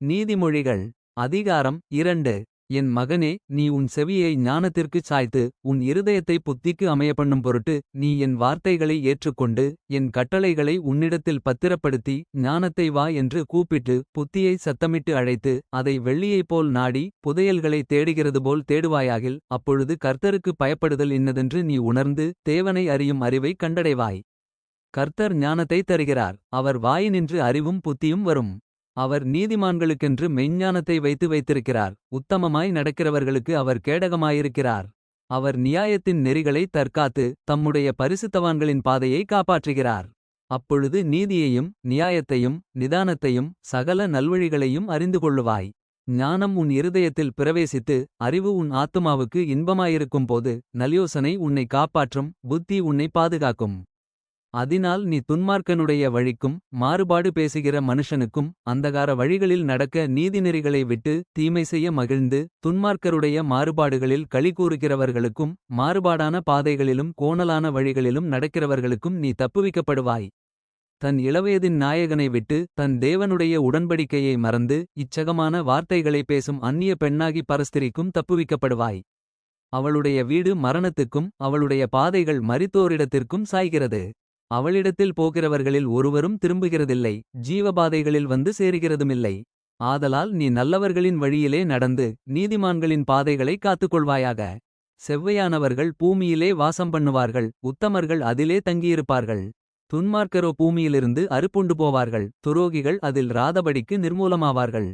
நீதிமொழிகள் அதிகாரம் 2. என் மகனே, நீ உன் செவியை ஞானத்திற்குச் சாய்த்து. உன் இருதயத்தை புத்திக்கு அமையப்பண்ணும் பொருட்டு. நீ என் வார்த்தைகளை ஏற்றுக்கொண்டு. என் கட்டளைகளை உன்னிடத்தில் பத்திரப்படுத்தி. ஞானத்தை வா என்று கூப்பிட்டு. புத்தியை சத்தமிட்டு அழைத்து. அதை வெள்ளியைப் போல் நாடி. புதையல்களைத் தேடுகிறதுபோல் தேடுவாயாகில். அப்பொழுது கர்த்தருக்குப் பயப்படுதல் இன்னதென்று நீ உணர்ந்து. தேவனை அறியும் அறிவைக் கண்டடைவாய். கர்த்தர் ஞானத்தைத் தருகிறார். அவர் வாயினின்று அறிவும் புத்தியும் வரும். அவர் நீதிமான்களுக்கென்று மெய்ஞ்ஞானத்தை வைத்திருக்கிறார். உத்தமமாய் நடக்கிறவர்களுக்கு அவர் கேடகமாயிருக்கிறார். அவர் நியாயத்தின் நெறிகளைத் தற்காத்து. தம்முடைய பரிசுத்தவான்களின் பாதையை காப்பாற்றுகிறார். அப்பொழுது நீதியையும் நியாயத்தையும் நிதானத்தையும். சகல நல்வழிகளையும் அறிந்து கொள்ளுவாய். ஞானம் உன் இருதயத்தில் பிரவேசித்து. அறிவு உன் ஆத்துமாவுக்கு இன்பமாயிருக்கும்போது. நல்யோசனை உன்னை காப்பாற்றும். புத்தி உன்னை பாதுகாக்கும். அதினால் நீ துன்மார்க்கனுடைய வழிக்கும். மாறுபாடு பேசுகிற மனுஷனுக்கும். அந்தகார வழிகளில் நடக்க நீதிநெறிகளை விட்டு. தீமை செய்ய மகிழ்ந்து. துன்மார்க்கருடைய மாறுபாடுகளில் களிகூறுகிறவர்களுக்கும். மாறுபாடான பாதைகளிலும் கோணலான வழிகளிலும் நடக்கிறவர்களுக்கும் நீ தப்புவிக்கப்படுவாய். தன் இளவயதின் நாயகனை விட்டு. தன் தேவனுடைய உடன்படிக்கையை மறந்து. இச்சகமான வார்த்தைகளை பேசும் அந்நிய பெண்ணாகி பரஸ்திரிக்கும் தப்புவிக்கப்படுவாய். அவளுடைய வீடு மரணத்துக்கும். அவளுடைய பாதைகள் மரித்தோரிடத்திற்கும் சாய்கிறது. அவளிடத்தில் போகிறவர்களில் ஒருவரும் திரும்புகிறதில்லை. ஜீவபாதைகளில் வந்து சேருகிறதுமில்லை. ஆதலால் நீ நல்லவர்களின் வழியிலே நடந்து. நீதிமான்களின் பாதைகளை காத்துக்கொள்வாயாக. செவ்வையானவர்கள் பூமியிலே வாசம் பண்ணுவார்கள். உத்தமர்கள் அதிலே தங்கியிருப்பார்கள். துன்மார்க்கரோ பூமியிலிருந்து அறுப்புண்டு போவார்கள். துரோகிகள் அதில் ராதபடிக்கு நிர்மூலமாவார்கள்.